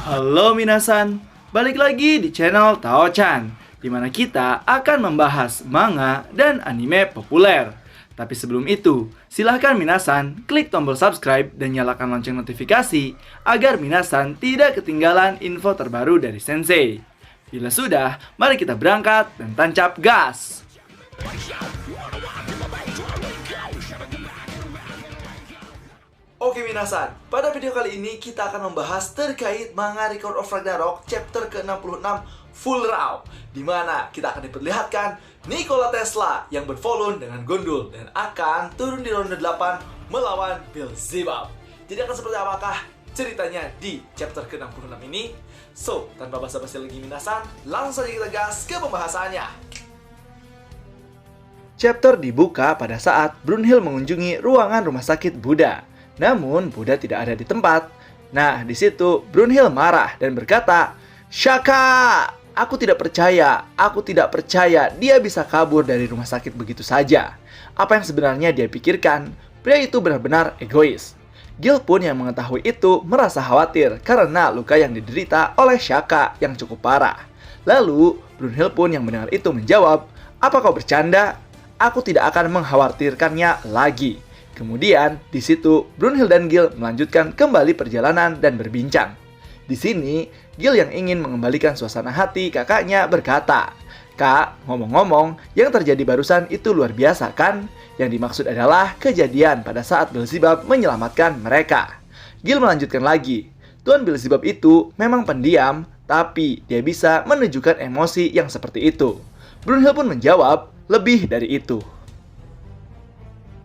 Halo minasan, balik lagi di channel Tao-chan, di mana kita akan membahas manga dan anime populer. Tapi sebelum itu, silahkan minasan klik tombol subscribe dan nyalakan lonceng notifikasi agar minasan tidak ketinggalan info terbaru dari Sensei. Bila sudah, mari kita berangkat dan tancap gas! Oke minasan, pada video kali ini kita akan membahas terkait manga Record of Ragnarok chapter ke-66 Full Raw, di mana kita akan diperlihatkan Nikola Tesla yang bervolun dengan Gondul dan akan turun di ronde 8 melawan Beelzebub. Jadi akan seperti apakah ceritanya di chapter ke-66 ini? So, tanpa basa-basi lagi minasan, langsung saja kita gas ke pembahasannya. Chapter dibuka pada saat Brunhild mengunjungi ruangan rumah sakit Buddha. Namun, Buddha tidak ada di tempat. Nah, di situ Brunhild marah dan berkata, "Shaka, aku tidak percaya dia bisa kabur dari rumah sakit begitu saja. Apa yang sebenarnya dia pikirkan? Pria itu benar-benar egois." Gil pun yang mengetahui itu merasa khawatir karena luka yang diderita oleh Shaka yang cukup parah. Lalu, Brunhild pun yang mendengar itu menjawab, "Apa kau bercanda? Aku tidak akan mengkhawatirkannya lagi." Kemudian, di situ Brunhild dan Gil melanjutkan kembali perjalanan dan berbincang. Di sini, Gil yang ingin mengembalikan suasana hati kakaknya berkata, "Kak, ngomong-ngomong, yang terjadi barusan itu luar biasa kan? Yang dimaksud adalah kejadian pada saat Beelzebub menyelamatkan mereka." Gil melanjutkan lagi, "Tuan Beelzebub itu memang pendiam, tapi dia bisa menunjukkan emosi yang seperti itu." Brunhild pun menjawab, "Lebih dari itu."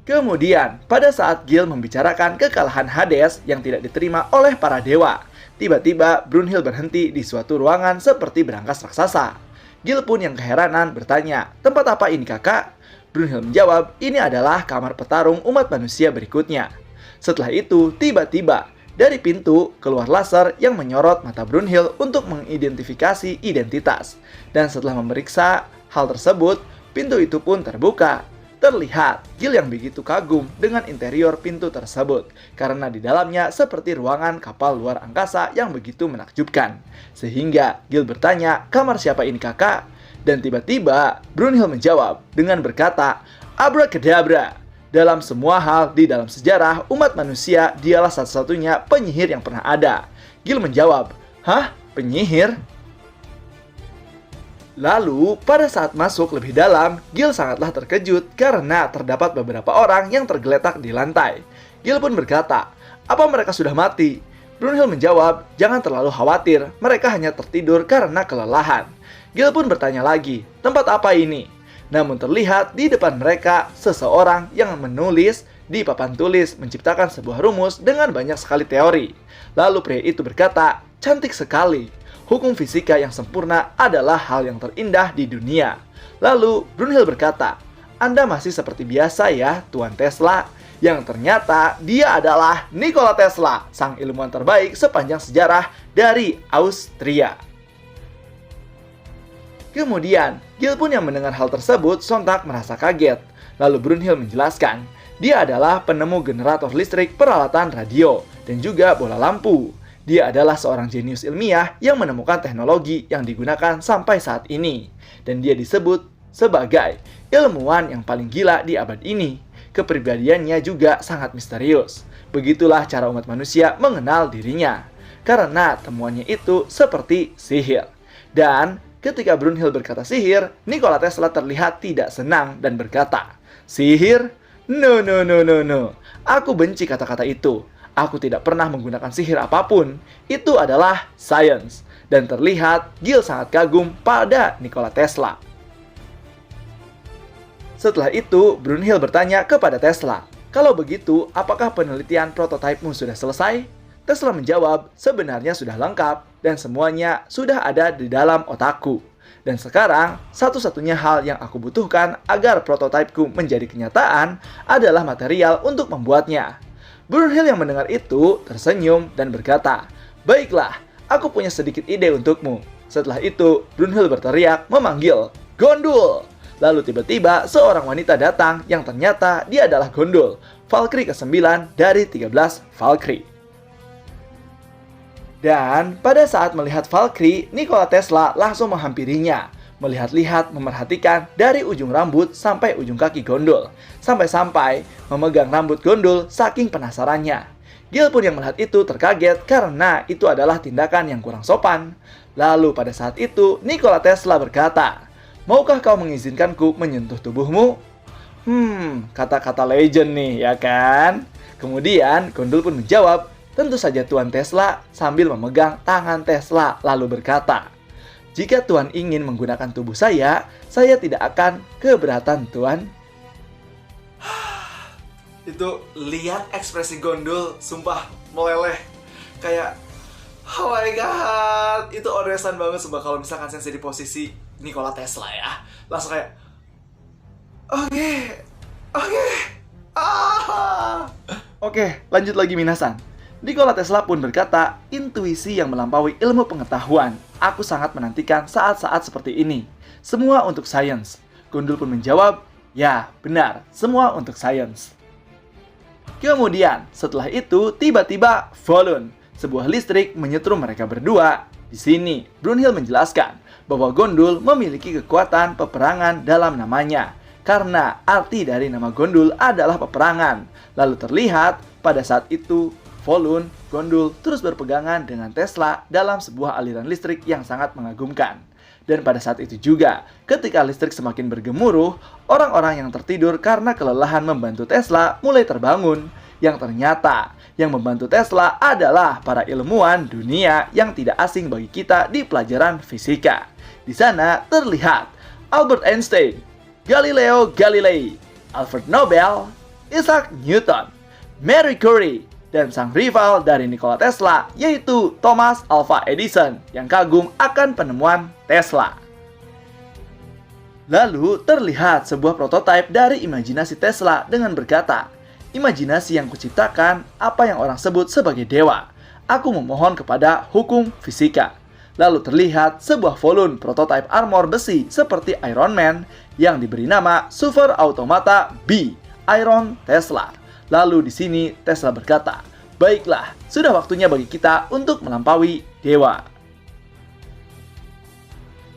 Kemudian, pada saat Gil membicarakan kekalahan Hades yang tidak diterima oleh para dewa, tiba-tiba Brunhild berhenti di suatu ruangan seperti berangkas raksasa. Gil pun yang keheranan bertanya, "Tempat apa ini kakak?" Brunhild menjawab, "Ini adalah kamar petarung umat manusia berikutnya." Setelah itu, tiba-tiba dari pintu keluar laser yang menyorot mata Brunhild untuk mengidentifikasi identitas. Dan setelah memeriksa hal tersebut, pintu itu pun terbuka. Terlihat Gil yang begitu kagum dengan interior pintu tersebut karena di dalamnya seperti ruangan kapal luar angkasa yang begitu menakjubkan. Sehingga Gil bertanya, "Kamar siapa ini kakak?" Dan tiba-tiba Brunhild menjawab dengan berkata, "Abrakadabra. Dalam semua hal di dalam sejarah umat manusia, dialah satu-satunya penyihir yang pernah ada." Gil menjawab, "Hah? Penyihir?" Lalu, pada saat masuk lebih dalam, Gil sangatlah terkejut karena terdapat beberapa orang yang tergeletak di lantai. Gil pun berkata, "Apa mereka sudah mati?" Brunhild menjawab, "Jangan terlalu khawatir, mereka hanya tertidur karena kelelahan." Gil pun bertanya lagi, "Tempat apa ini?" Namun terlihat di depan mereka seseorang yang menulis di papan tulis menciptakan sebuah rumus dengan banyak sekali teori. Lalu pria itu berkata, "Cantik sekali. Hukum fisika yang sempurna adalah hal yang terindah di dunia." Lalu Brunhild berkata, "Anda masih seperti biasa ya, Tuan Tesla." Yang ternyata dia adalah Nikola Tesla, sang ilmuwan terbaik sepanjang sejarah dari Austria. Kemudian, Gil pun yang mendengar hal tersebut sontak merasa kaget. Lalu Brunhild menjelaskan, dia adalah penemu generator listrik peralatan radio dan juga bola lampu. Dia adalah seorang jenius ilmiah yang menemukan teknologi yang digunakan sampai saat ini. Dan dia disebut sebagai ilmuwan yang paling gila di abad ini. Kepribadiannya juga sangat misterius. Begitulah cara umat manusia mengenal dirinya. Karena temuannya itu seperti sihir. Dan ketika Brunhild berkata sihir, Nikola Tesla terlihat tidak senang dan berkata, "Sihir? No. Aku benci kata-kata itu. Aku tidak pernah menggunakan sihir apapun. Itu adalah science." Dan terlihat Gil sangat kagum pada Nikola Tesla. Setelah itu, Brunhild bertanya kepada Tesla, "Kalau begitu, apakah penelitian prototipemu sudah selesai?" Tesla menjawab, "Sebenarnya sudah lengkap dan semuanya sudah ada di dalam otakku. Dan sekarang, satu-satunya hal yang aku butuhkan agar prototipeku menjadi kenyataan adalah material untuk membuatnya." Brunhild yang mendengar itu tersenyum dan berkata, "Baiklah, aku punya sedikit ide untukmu." Setelah itu, Brunhild berteriak memanggil, "Gondul!" Lalu tiba-tiba seorang wanita datang yang ternyata dia adalah Gondul, Valkyrie ke-9 dari 13 Valkyrie. Dan pada saat melihat Valkyrie, Nikola Tesla langsung menghampirinya. Melihat-lihat, memerhatikan dari ujung rambut sampai ujung kaki gondol. Sampai-sampai memegang rambut gondol saking penasarannya. Gil pun yang melihat itu terkaget karena itu adalah tindakan yang kurang sopan. Lalu pada saat itu, Nikola Tesla berkata, "Maukah kau mengizinkanku menyentuh tubuhmu?" Kata-kata legend nih, ya kan? Kemudian gondol pun menjawab, "Tentu saja Tuan Tesla," sambil memegang tangan Tesla lalu berkata, "Jika Tuan ingin menggunakan tubuh saya tidak akan keberatan, Tuan." Itu lihat ekspresi gondol, sumpah meleleh. Kayak, oh my god, itu oresan banget sumpah kalau misalkan Sensei di posisi Nikola Tesla ya. Langsung kayak, Oke, lanjut lagi minasan. Nikola Tesla pun berkata, "Intuisi yang melampaui ilmu pengetahuan. Aku sangat menantikan saat-saat seperti ini. Semua untuk sains." Gondol pun menjawab, "Ya, benar. Semua untuk sains." Kemudian, setelah itu, tiba-tiba Volun, sebuah listrik menyetrum mereka berdua. Di sini, Brunhild menjelaskan bahwa Gondol memiliki kekuatan peperangan dalam namanya. Karena arti dari nama Gondol adalah peperangan. Lalu terlihat pada saat itu Volun, Gondol terus berpegangan dengan Tesla dalam sebuah aliran listrik yang sangat mengagumkan. Dan pada saat itu juga, ketika listrik semakin bergemuruh, orang-orang yang tertidur karena kelelahan membantu Tesla mulai terbangun. Yang ternyata, yang membantu Tesla adalah para ilmuwan dunia yang tidak asing bagi kita di pelajaran fisika. Di sana terlihat Albert Einstein, Galileo Galilei, Alfred Nobel, Isaac Newton, Marie Curie, dan sang rival dari Nikola Tesla yaitu Thomas Alva Edison yang kagum akan penemuan Tesla. Lalu terlihat sebuah prototipe dari imajinasi Tesla dengan berkata, "Imajinasi yang kuciptakan apa yang orang sebut sebagai dewa. Aku memohon kepada hukum fisika." Lalu terlihat sebuah Volun prototipe armor besi seperti Iron Man yang diberi nama Super Automata B, Iron Tesla. Lalu di sini Tesla berkata, "Baiklah, sudah waktunya bagi kita untuk melampaui dewa."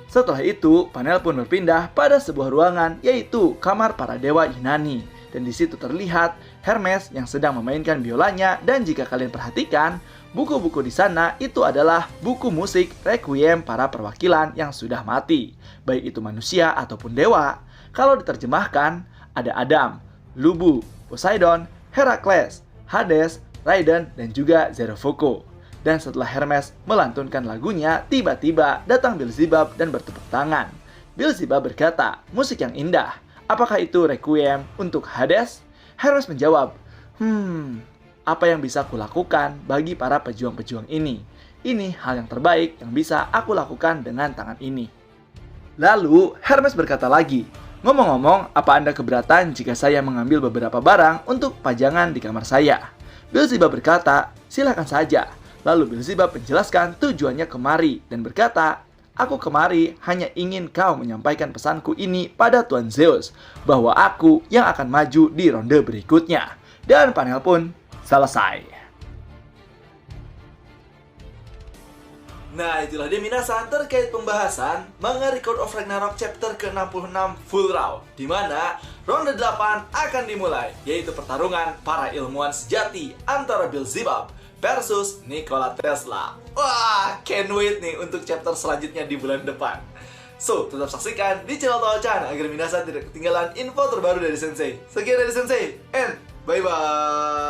Setelah itu, panel pun berpindah pada sebuah ruangan yaitu kamar para dewa Yunani. Dan di situ terlihat Hermes yang sedang memainkan biolanya, dan jika kalian perhatikan, buku-buku di sana itu adalah buku musik requiem para perwakilan yang sudah mati, baik itu manusia ataupun dewa. Kalau diterjemahkan, ada Adam, Lubu, Poseidon, Herakles, Hades, Raiden, dan juga Zerofoko. Dan setelah Hermes melantunkan lagunya, tiba-tiba datang Beelzebub dan bertepuk tangan. Beelzebub berkata, "Musik yang indah. Apakah itu requiem untuk Hades?" Hermes menjawab, "Apa yang bisa kulakukan bagi para pejuang-pejuang ini? Ini hal yang terbaik yang bisa aku lakukan dengan tangan ini." Lalu Hermes berkata lagi, "Ngomong-ngomong, apa Anda keberatan jika saya mengambil beberapa barang untuk pajangan di kamar saya?" Beelzebub berkata, "Silakan saja." Lalu Beelzebub menjelaskan tujuannya kemari dan berkata, "Aku kemari hanya ingin kau menyampaikan pesanku ini pada Tuan Zeus, bahwa aku yang akan maju di ronde berikutnya." Dan panel pun selesai. Nah, itulah dia minasan terkait pembahasan manga Record of Ragnarok chapter ke-66 Full Raw, di mana ronde 8 akan dimulai, yaitu pertarungan para ilmuwan sejati antara Beelzebub versus Nikola Tesla. Wah, can't wait nih untuk chapter selanjutnya di bulan depan. So, tetap saksikan di channel Taochan agar minasan tidak ketinggalan info terbaru dari Sensei. Sekian dari Sensei, and bye-bye!